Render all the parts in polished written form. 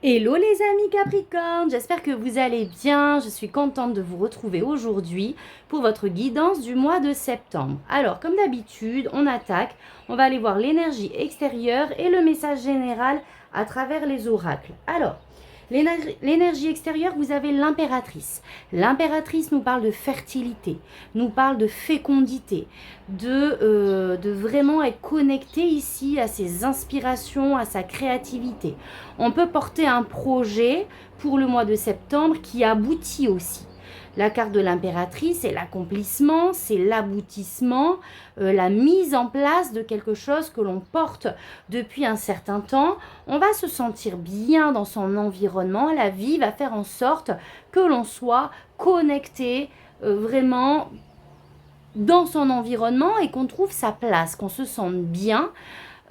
Hello les amis Capricorne, j'espère que vous allez bien. Je suis contente de vous retrouver aujourd'hui pour votre guidance du mois de septembre. Alors, comme d'habitude, on attaque. On va aller voir l'énergie extérieure et le message général à travers les oracles. Alors, l'énergie extérieure, vous avez l'impératrice. L'impératrice nous parle de fertilité, nous parle de fécondité, de vraiment être connecté ici à ses inspirations, à sa créativité. On peut porter un projet pour le mois de septembre qui aboutit aussi. La carte de l'impératrice, c'est l'accomplissement, c'est l'aboutissement, la mise en place de quelque chose que l'on porte depuis un certain temps. On va se sentir bien dans son environnement. La vie va faire en sorte que l'on soit connecté vraiment dans son environnement et qu'on trouve sa place, qu'on se sente bien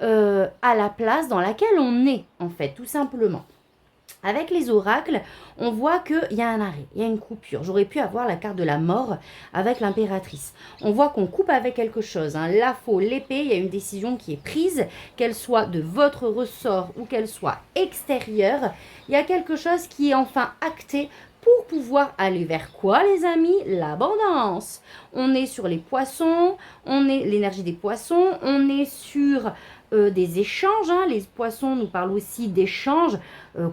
à la place dans laquelle on est, en fait, tout simplement. Avec les oracles, on voit qu'il y a un arrêt, il y a une coupure. J'aurais pu avoir la carte de la mort avec l'impératrice. On voit qu'on coupe avec quelque chose. La faux, l'épée, il y a une décision qui est prise, qu'elle soit de votre ressort ou qu'elle soit extérieure. Il y a quelque chose qui est enfin acté pour pouvoir aller vers quoi, les amis? L'abondance. On est sur les poissons, on est l'énergie des poissons, on est sur des échanges. Les poissons nous parlent aussi d'échanges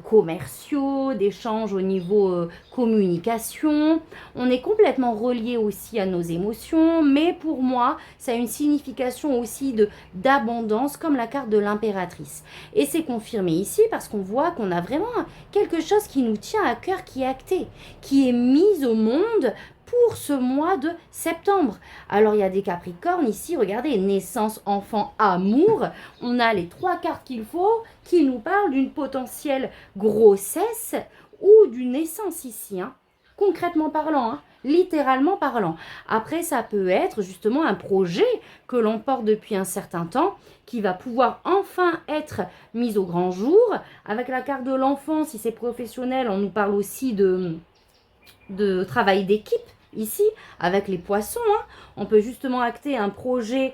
commerciaux, d'échanges au niveau communication. On est complètement relié aussi à nos émotions, mais pour moi, ça a une signification aussi d'abondance, comme la carte de l'impératrice. Et c'est confirmé ici parce qu'on voit qu'on a vraiment quelque chose qui nous tient à cœur, qui est acté, qui est mis au monde pour ce mois de septembre. Alors, il y a des Capricornes ici, regardez, naissance, enfant, amour. On a les 3 cartes qu'il faut qui nous parlent d'une potentielle grossesse ou d'une naissance ici, concrètement parlant, littéralement parlant. Après, ça peut être justement un projet que l'on porte depuis un certain temps qui va pouvoir enfin être mis au grand jour. Avec la carte de l'enfant, si c'est professionnel, on nous parle aussi de travail d'équipe. Ici, avec les poissons, on peut justement acter un projet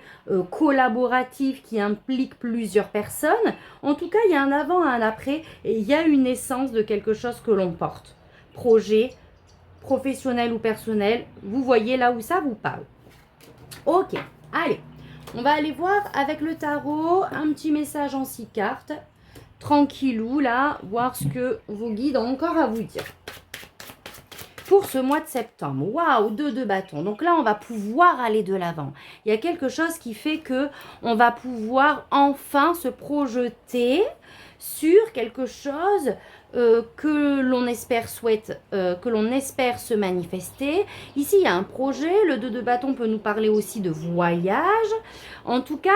collaboratif qui implique plusieurs personnes. En tout cas, il y a un avant et un après et il y a une naissance de quelque chose que l'on porte. Projet, professionnel ou personnel, vous voyez là où ça vous parle. Ok, allez, on va aller voir avec le tarot un petit message en 6 cartes. Tranquillou, là, voir ce que vos guides ont encore à vous dire. Pour ce mois de septembre, waouh, 2 de bâton. Donc là, on va pouvoir aller de l'avant. Il y a quelque chose qui fait que on va pouvoir enfin se projeter sur quelque chose que l'on espère que l'on espère se manifester. Ici, il y a un projet. Le 2 de bâton peut nous parler aussi de voyage. En tout cas,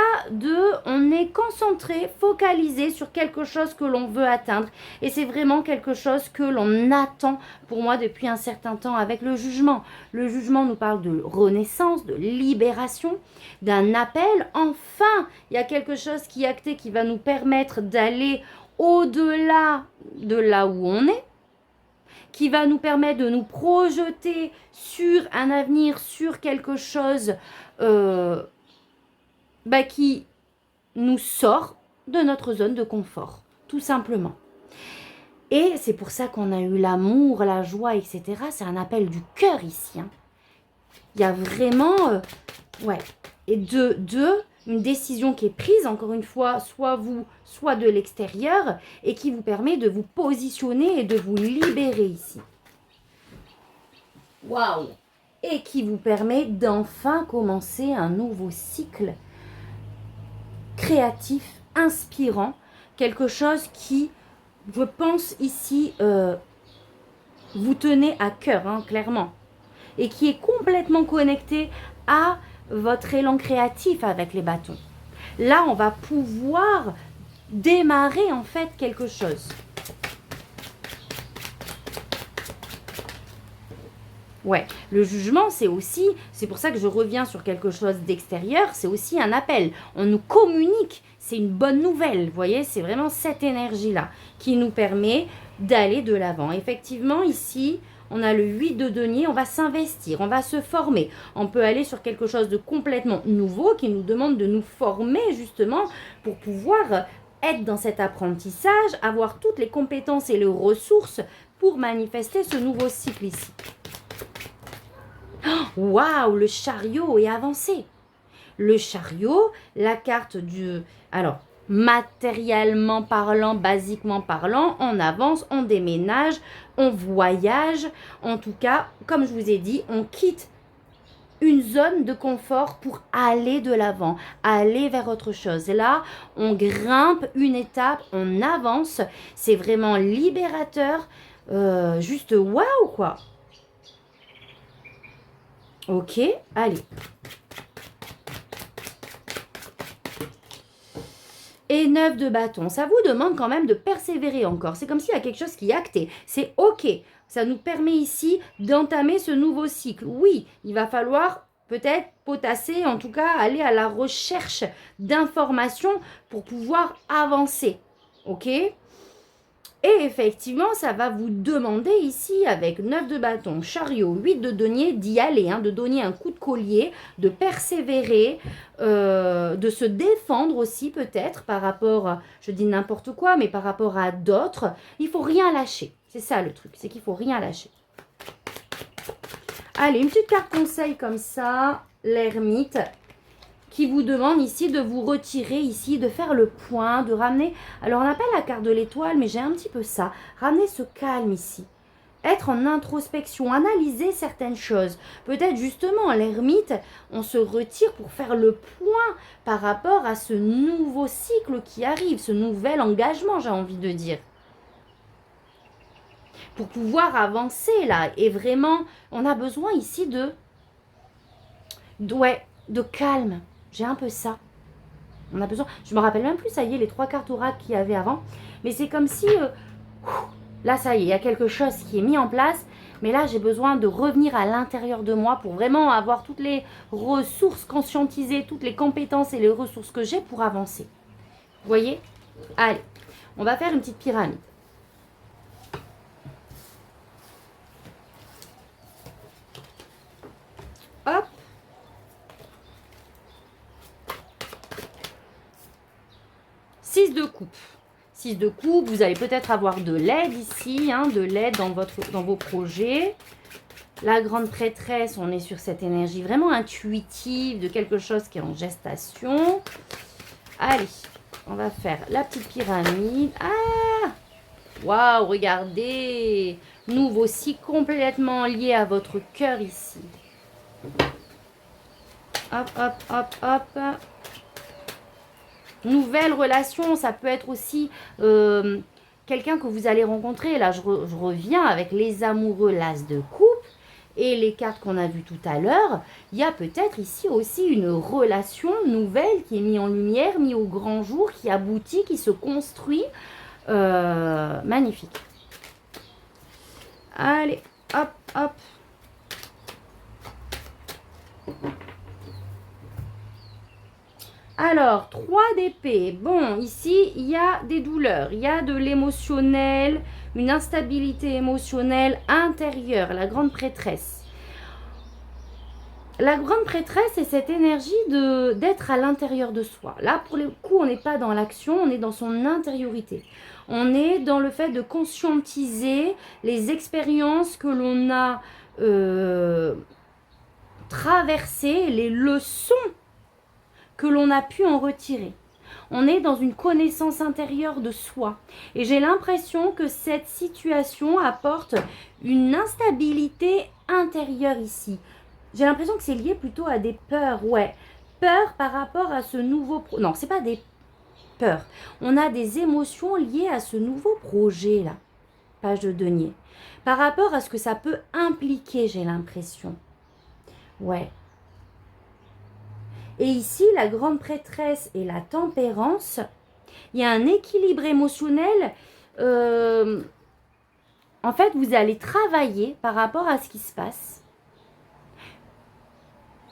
on est concentré, focalisé sur quelque chose que l'on veut atteindre. Et c'est vraiment quelque chose que l'on attend pour moi depuis un certain temps avec le jugement. Le jugement nous parle de renaissance, de libération, d'un appel. Enfin, il y a quelque chose qui est acté qui va nous permettre d'aller au-delà de là où on est, qui va nous permettre de nous projeter sur un avenir, sur quelque chose qui nous sort de notre zone de confort, tout simplement. Et c'est pour ça qu'on a eu l'amour, la joie, etc. C'est un appel du cœur ici. Il y a vraiment... Et une décision qui est prise, encore une fois, soit vous, soit de l'extérieur, et qui vous permet de vous positionner et de vous libérer ici. Waouh! Et qui vous permet d'enfin commencer un nouveau cycle créatif, inspirant, quelque chose qui, je pense ici, vous tenez à cœur, clairement, et qui est complètement connecté à votre élan créatif avec les bâtons. Là, on va pouvoir démarrer en fait quelque chose. Ouais, le jugement, c'est pour ça que je reviens sur quelque chose d'extérieur, c'est aussi un appel. On nous communique, c'est une bonne nouvelle, vous voyez, c'est vraiment cette énergie-là qui nous permet d'aller de l'avant. Effectivement, ici, on a le 8 de denier, on va s'investir, on va se former. On peut aller sur quelque chose de complètement nouveau qui nous demande de nous former justement pour pouvoir être dans cet apprentissage, avoir toutes les compétences et les ressources pour manifester ce nouveau cycle ici. Waouh, le chariot est avancé. Le chariot, la carte du... Alors, matériellement parlant, basiquement parlant, on avance, on déménage, on voyage. En tout cas, comme je vous ai dit, on quitte une zone de confort pour aller de l'avant, aller vers autre chose. Et là, on grimpe une étape, on avance. C'est vraiment libérateur. Juste waouh, quoi. Ok, allez. Et 9 de bâton, ça vous demande quand même de persévérer encore. C'est comme s'il y a quelque chose qui est acté. C'est ok. Ça nous permet ici d'entamer ce nouveau cycle. Oui, il va falloir peut-être potasser, en tout cas aller à la recherche d'informations pour pouvoir avancer. Ok ? Et effectivement, ça va vous demander ici, avec 9 de bâton, chariot, 8 de denier, d'y aller, de donner un coup de collier, de persévérer, de se défendre aussi peut-être par rapport, je dis n'importe quoi, mais par rapport à d'autres. Il ne faut rien lâcher. C'est ça le truc, c'est qu'il ne faut rien lâcher. Allez, une petite carte conseil comme ça, l'ermite, qui vous demande ici de vous retirer ici, de faire le point, de ramener... Alors, on n'a pas la carte de l'étoile, mais j'ai un petit peu ça. Ramener ce calme ici. Être en introspection, analyser certaines choses. Peut-être justement, l'ermite, on se retire pour faire le point par rapport à ce nouveau cycle qui arrive, ce nouvel engagement, j'ai envie de dire. Pour pouvoir avancer là. Et vraiment, on a besoin ici de calme. J'ai un peu ça. On a besoin... Je me rappelle même plus, ça y est, les 3 cartes oracles qu'il y avait avant. Mais c'est comme si... là, ça y est, il y a quelque chose qui est mis en place. Mais là, j'ai besoin de revenir à l'intérieur de moi pour vraiment avoir toutes les ressources conscientisées, toutes les compétences et les ressources que j'ai pour avancer. Vous voyez? Allez, on va faire une petite pyramide. Hop. 6 de coupe. 6 de coupe, vous allez peut-être avoir de l'aide ici, de l'aide dans vos projets. La grande prêtresse, on est sur cette énergie vraiment intuitive de quelque chose qui est en gestation. Allez, on va faire la petite pyramide. Ah! Waouh, regardez! Nouveau cycle complètement lié à votre cœur ici. Hop, hop, hop, hop. Nouvelle relation, ça peut être aussi quelqu'un que vous allez rencontrer. Là, je reviens avec les amoureux, l'as de coupe et les cartes qu'on a vues tout à l'heure. Il y a peut-être ici aussi une relation nouvelle qui est mise en lumière, mise au grand jour, qui aboutit, qui se construit. Magnifique. Allez, hop, hop. Alors, 3 d'épée. Bon, ici, il y a des douleurs, il y a de l'émotionnel, une instabilité émotionnelle intérieure, la grande prêtresse. La grande prêtresse, c'est cette énergie d'être à l'intérieur de soi. Là, pour le coup, on n'est pas dans l'action, on est dans son intériorité. On est dans le fait de conscientiser les expériences que l'on a traversées, les leçons que l'on a pu en retirer. On est dans une connaissance intérieure de soi. Et j'ai l'impression que cette situation apporte une instabilité intérieure ici. J'ai l'impression que c'est lié plutôt à des peurs, ouais. Peur par rapport à ce nouveau... Non, c'est pas des peurs. On a des émotions liées à ce nouveau projet, là. Page de denier. Par rapport à ce que ça peut impliquer, j'ai l'impression. Ouais. Et ici, la grande prêtresse et la tempérance, il y a un équilibre émotionnel. En fait, vous allez travailler par rapport à ce qui se passe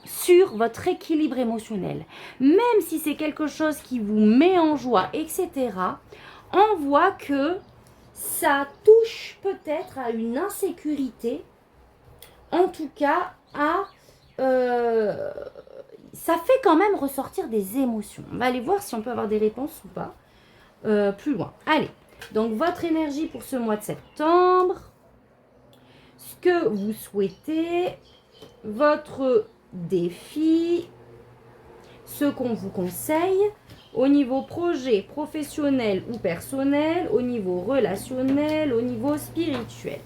sur votre équilibre émotionnel. Même si c'est quelque chose qui vous met en joie, etc., on voit que ça touche peut-être à une insécurité, en tout cas à... ça fait quand même ressortir des émotions. On va aller voir si on peut avoir des réponses ou pas. plus loin. Allez, donc votre énergie pour ce mois de septembre, ce que vous souhaitez, votre défi, ce qu'on vous conseille au niveau projet professionnel ou personnel, au niveau relationnel, au niveau spirituel.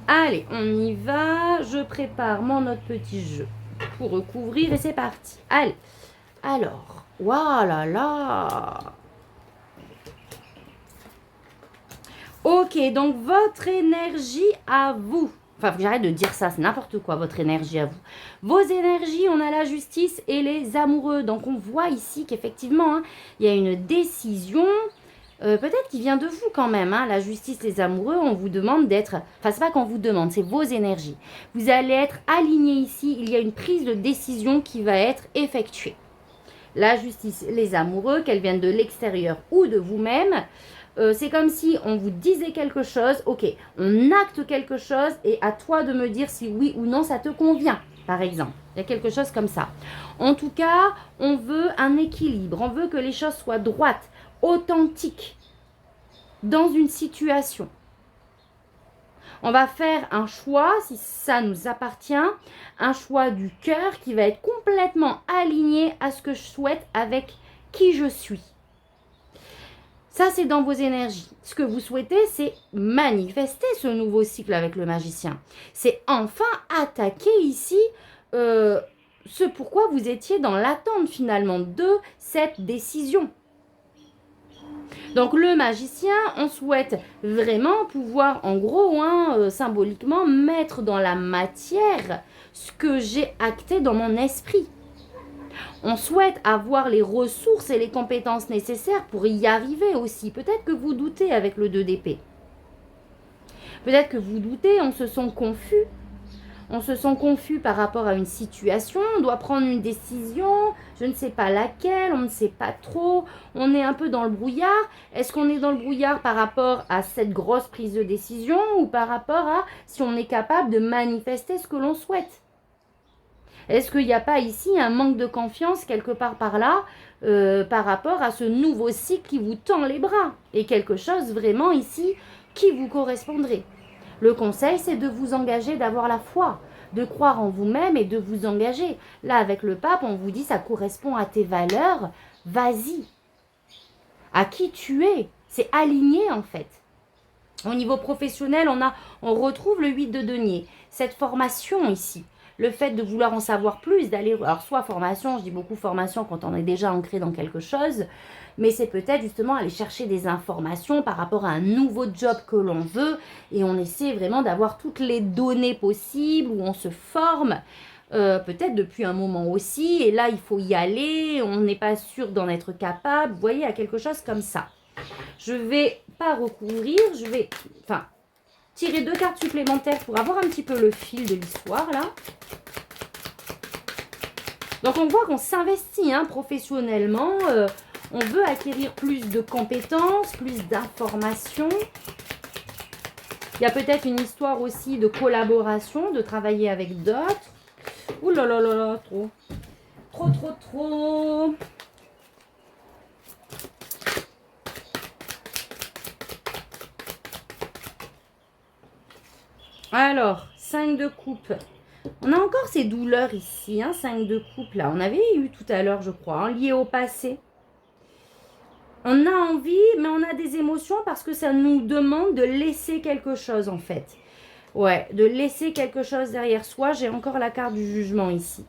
Allez, on y va. Je prépare notre petit jeu pour recouvrir et c'est parti. Allez, alors, voilà là. Ok, donc votre énergie à vous. Enfin, j'arrête de dire ça, c'est n'importe quoi, votre énergie à vous. Vos énergies, on a la justice et les amoureux. Donc, on voit ici qu'effectivement, hein, il y a une décision, peut-être qui vient de vous quand même. Hein, la justice, les amoureux, on vous demande d'être... Enfin, c'est pas qu'on vous demande, c'est vos énergies. Vous allez être aligné ici. Il y a une prise de décision qui va être effectuée. La justice, les amoureux, qu'elles viennent de l'extérieur ou de vous-même, c'est comme si on vous disait quelque chose, ok, on acte quelque chose et à toi de me dire si oui ou non ça te convient, par exemple. Il y a quelque chose comme ça. En tout cas, on veut un équilibre, on veut que les choses soient droites, authentiques, dans une situation. On va faire un choix, si ça nous appartient, un choix du cœur qui va être complètement aligné à ce que je souhaite avec qui je suis. Ça, c'est dans vos énergies. Ce que vous souhaitez, c'est manifester ce nouveau cycle avec le magicien. C'est enfin attaquer ici ce pourquoi vous étiez dans l'attente finalement de cette décision. Donc le magicien, on souhaite vraiment pouvoir, en gros, symboliquement, mettre dans la matière ce que j'ai acté dans mon esprit. On souhaite avoir les ressources et les compétences nécessaires pour y arriver aussi. Peut-être que vous doutez avec le 2 d'épée. Peut-être que vous doutez, on se sent confus. On se sent confus par rapport à une situation, on doit prendre une décision, je ne sais pas laquelle, on ne sait pas trop, on est un peu dans le brouillard. Est-ce qu'on est dans le brouillard par rapport à cette grosse prise de décision ou par rapport à si on est capable de manifester ce que l'on souhaite? Est-ce qu'il n'y a pas ici un manque de confiance quelque part par là par rapport à ce nouveau cycle qui vous tend les bras et quelque chose vraiment ici qui vous correspondrait? Le conseil, c'est de vous engager, d'avoir la foi, de croire en vous-même et de vous engager. Là, avec le pape, on vous dit ça correspond à tes valeurs, vas-y. À qui tu es, c'est aligné en fait. Au niveau professionnel, on retrouve le 8 de denier, cette formation ici. Le fait de vouloir en savoir plus, d'aller, alors soit formation, je dis beaucoup formation quand on est déjà ancré dans quelque chose, mais c'est peut-être justement aller chercher des informations par rapport à un nouveau job que l'on veut et on essaie vraiment d'avoir toutes les données possibles où on se forme, peut-être depuis un moment aussi, et là il faut y aller, on n'est pas sûr d'en être capable, vous voyez, à quelque chose comme ça. Je vais pas recouvrir, je vais tirer 2 cartes supplémentaires pour avoir un petit peu le fil de l'histoire là. Donc on voit qu'on s'investit professionnellement, on veut acquérir plus de compétences, plus d'informations. Il y a peut-être une histoire aussi de collaboration, de travailler avec d'autres. Ouh là là là là, trop. Trop. Alors, 5 de coupe. On a encore ces douleurs ici, 5 de coupe là. On avait eu tout à l'heure, je crois, liées au passé. On a envie, mais on a des émotions parce que ça nous demande de laisser quelque chose en fait. Ouais, de laisser quelque chose derrière soi. J'ai encore la carte du jugement ici.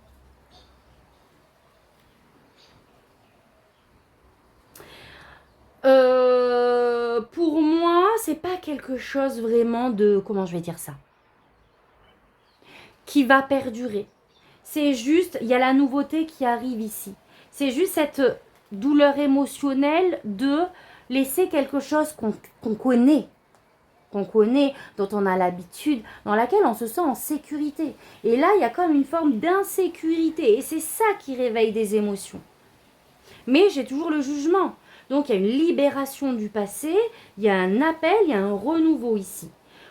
Pour moi, c'est pas quelque chose vraiment de... Comment je vais dire ça? Qui va perdurer. C'est juste, il y a la nouveauté qui arrive ici. C'est juste cette douleur émotionnelle de laisser quelque chose qu'on connaît, dont on a l'habitude, dans laquelle on se sent en sécurité. Et là, il y a comme une forme d'insécurité. Et c'est ça qui réveille des émotions. Mais j'ai toujours le jugement. Donc, il y a une libération du passé, il y a un appel, il y a un renouveau ici.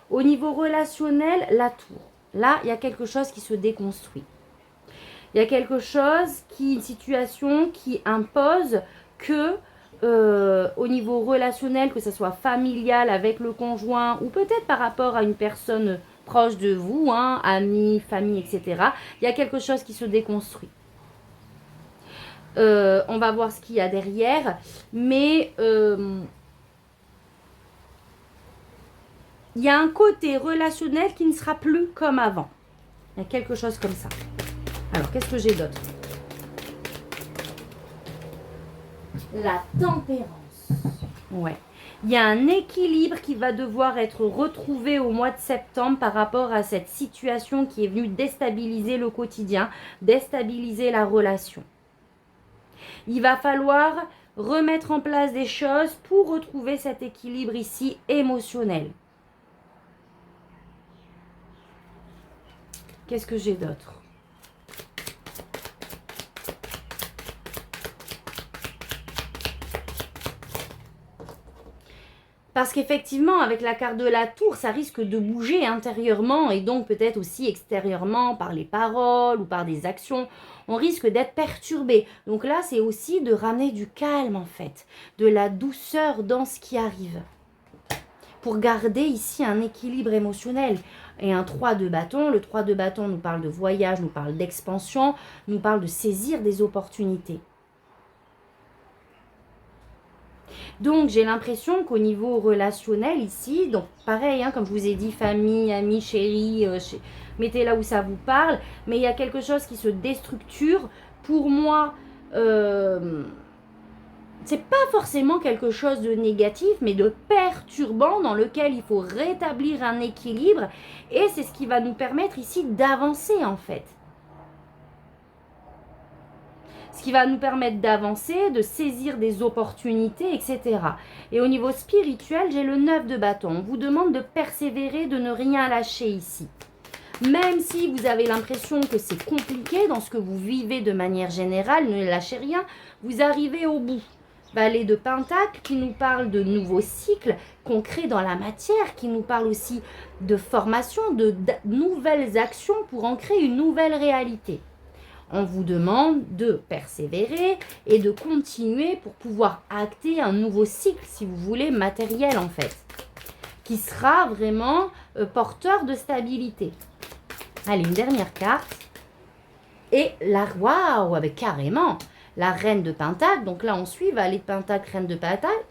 Au niveau relationnel, la tour. Là, il y a quelque chose qui se déconstruit. Il y a quelque chose une situation qui impose que au niveau relationnel, que ce soit familial avec le conjoint ou peut-être par rapport à une personne proche de vous, hein, amis, famille, etc. Il y a quelque chose qui se déconstruit. On va voir ce qu'il y a derrière, mais il y a un côté relationnel qui ne sera plus comme avant. Il y a quelque chose comme ça. Alors, qu'est-ce que j'ai d'autre? La tempérance. Ouais. Il y a un équilibre qui va devoir être retrouvé au mois de septembre par rapport à cette situation qui est venue déstabiliser le quotidien, déstabiliser la relation. Il va falloir remettre en place des choses pour retrouver cet équilibre ici émotionnel. Qu'est-ce que j'ai d'autre? Parce qu'effectivement, avec la carte de la tour, ça risque de bouger intérieurement et donc peut-être aussi extérieurement par les paroles ou par des actions. On risque d'être perturbé. Donc là, c'est aussi de ramener du calme en fait, de la douceur dans ce qui arrive. Pour garder ici un équilibre émotionnel. Et un 3 de bâton, le 3 de bâton nous parle de voyage, nous parle d'expansion, nous parle de saisir des opportunités. Donc, j'ai l'impression qu'au niveau relationnel ici, donc pareil, hein, comme je vous ai dit, famille, amis, chérie, mettez là où ça vous parle, mais il y a quelque chose qui se déstructure. Pour moi, c'est pas forcément quelque chose de négatif, mais de perturbant dans lequel il faut rétablir un équilibre. Et c'est ce qui va nous permettre ici d'avancer en fait. Ce qui va nous permettre d'avancer, de saisir des opportunités, etc. Et au niveau spirituel, j'ai le 9 de bâton. On vous demande de persévérer, de ne rien lâcher ici. Même si vous avez l'impression que c'est compliqué dans ce que vous vivez de manière générale, ne lâchez rien, vous arrivez au bout. Valet de Pentacle qui nous parle de nouveaux cycles concrets dans la matière, qui nous parle aussi de formation, de nouvelles actions pour en créer une nouvelle réalité. On vous demande de persévérer et de continuer pour pouvoir acter un nouveau cycle, si vous voulez, matériel en fait, qui sera vraiment porteur de stabilité. Allez, une dernière carte. Et la, waouh, avec carrément la reine de Pentacle. Donc là, on suit, valet de Pentacle, reine de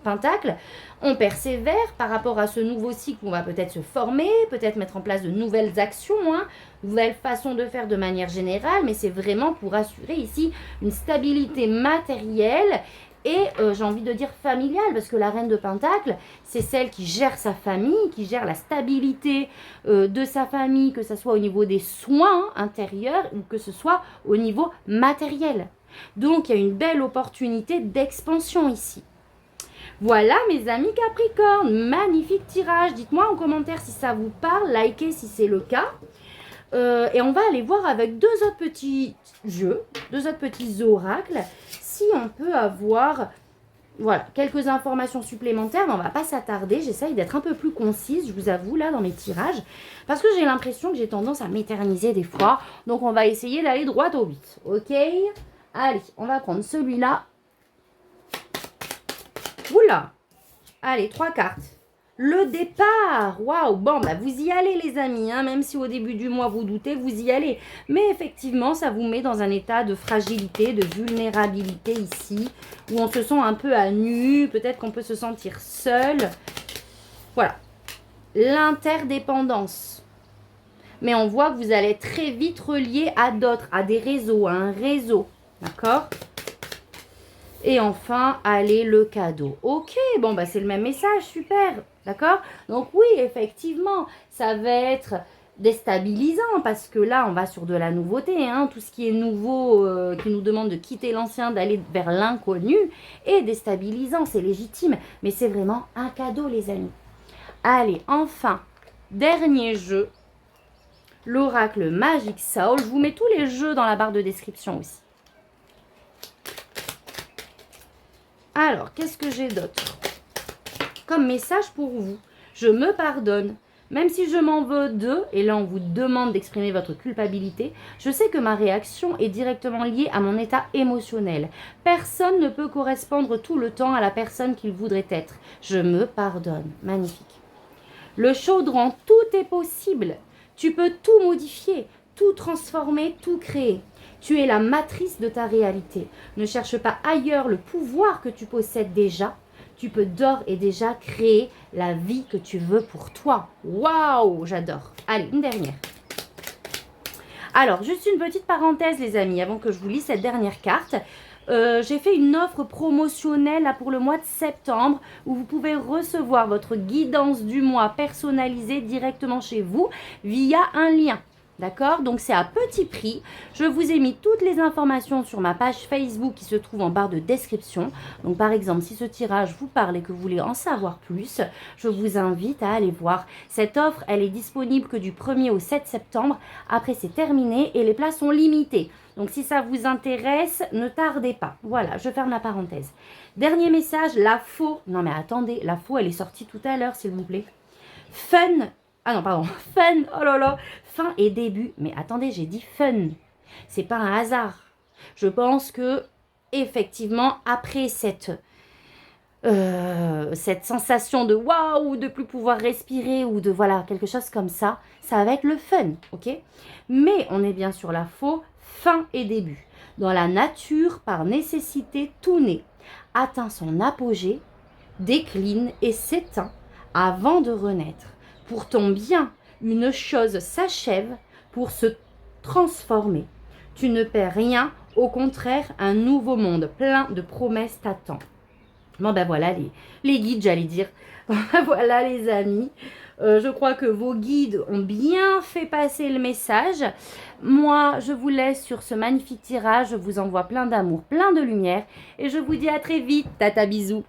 Pentacle. On persévère par rapport à ce nouveau cycle. On va peut-être se former, peut-être mettre en place de nouvelles actions, hein, nouvelles façons de faire de manière générale. Mais c'est vraiment pour assurer ici une stabilité matérielle et j'ai envie de dire familiale, parce que la reine de Pentacle, c'est celle qui gère sa famille, qui gère la stabilité de sa famille, que ce soit au niveau des soins intérieurs ou que ce soit au niveau matériel. Donc, il y a une belle opportunité d'expansion ici. Voilà mes amis Capricorne, magnifique tirage. Dites-moi en commentaire si ça vous parle, likez si c'est le cas. Et on va aller voir avec deux autres petits jeux, deux autres petits oracles, si on peut avoir voilà, quelques informations supplémentaires, mais on ne va pas s'attarder. J'essaye d'être un peu plus concise, je vous avoue, là, dans mes tirages, parce que j'ai l'impression que j'ai tendance à m'éterniser des fois. Donc, on va essayer d'aller droit au but, ok? Allez, on va prendre celui-là. Oula! Allez, 3 cartes. Le départ, waouh, bon, bah vous y allez les amis, hein, même si au début du mois vous doutez, vous y allez. Mais effectivement, ça vous met dans un état de fragilité, de vulnérabilité ici, où on se sent un peu à nu, peut-être qu'on peut se sentir seul. Voilà, l'interdépendance. Mais on voit que vous allez très vite relier à d'autres, à des réseaux, à un réseau, d'accord ? Et enfin, allez, le cadeau. Ok, bon, bah c'est le même message, super, d'accord? Donc oui, effectivement, ça va être déstabilisant parce que là, on va sur de la nouveauté, hein, tout ce qui est nouveau, qui nous demande de quitter l'ancien, d'aller vers l'inconnu, est déstabilisant, c'est légitime, mais c'est vraiment un cadeau, les amis. Allez, enfin, dernier jeu, l'oracle Magic Soul. Je vous mets tous les jeux dans la barre de description aussi. Alors, qu'est-ce que j'ai d'autre comme message pour vous? Je me pardonne. Même si je m'en veux d'eux, et là on vous demande d'exprimer votre culpabilité, je sais que ma réaction est directement liée à mon état émotionnel. Personne ne peut correspondre tout le temps à la personne qu'il voudrait être. Je me pardonne. Magnifique. Le chaudron, tout est possible. Tu peux tout modifier, tout transformer, tout créer. Tu es la matrice de ta réalité. Ne cherche pas ailleurs le pouvoir que tu possèdes déjà. Tu peux d'ores et déjà créer la vie que tu veux pour toi. Waouh, j'adore. Allez, une dernière. Alors, juste une petite parenthèse, les amis, avant que je vous lise cette dernière carte. J'ai fait une offre promotionnelle là, pour le mois de septembre où vous pouvez recevoir votre guidance du mois personnalisée directement chez vous via un lien. D'accord? Donc, c'est à petit prix. Je vous ai mis toutes les informations sur ma page Facebook qui se trouve en barre de description. Donc, par exemple, si ce tirage vous parle et que vous voulez en savoir plus, je vous invite à aller voir. Cette offre, elle est disponible que du 1er au 7 septembre. Après, c'est terminé et les places sont limitées. Donc, si ça vous intéresse, ne tardez pas. Voilà, je ferme la parenthèse. Dernier message, la faux. Non, mais attendez, la faux, elle est sortie tout à l'heure, s'il vous plaît. Fun. Ah non, pardon. Fun. Oh là là. Fin et début. Mais attendez, j'ai dit fun. C'est pas un hasard. Je pense que, effectivement, après cette sensation de waouh, de plus pouvoir respirer ou de voilà, quelque chose comme ça va être le fun, ok? Mais on est bien sur la faux, fin et début. Dans la nature, par nécessité, tout naît, atteint son apogée, décline et s'éteint avant de renaître. Pour ton bien, une chose s'achève pour se transformer. Tu ne perds rien, au contraire, un nouveau monde plein de promesses t'attend. Bon ben voilà les guides, j'allais dire. Voilà les amis. Je crois que vos guides ont bien fait passer le message. Moi, je vous laisse sur ce magnifique tirage. Je vous envoie plein d'amour, plein de lumière. Et je vous dis à très vite. Tata bisous.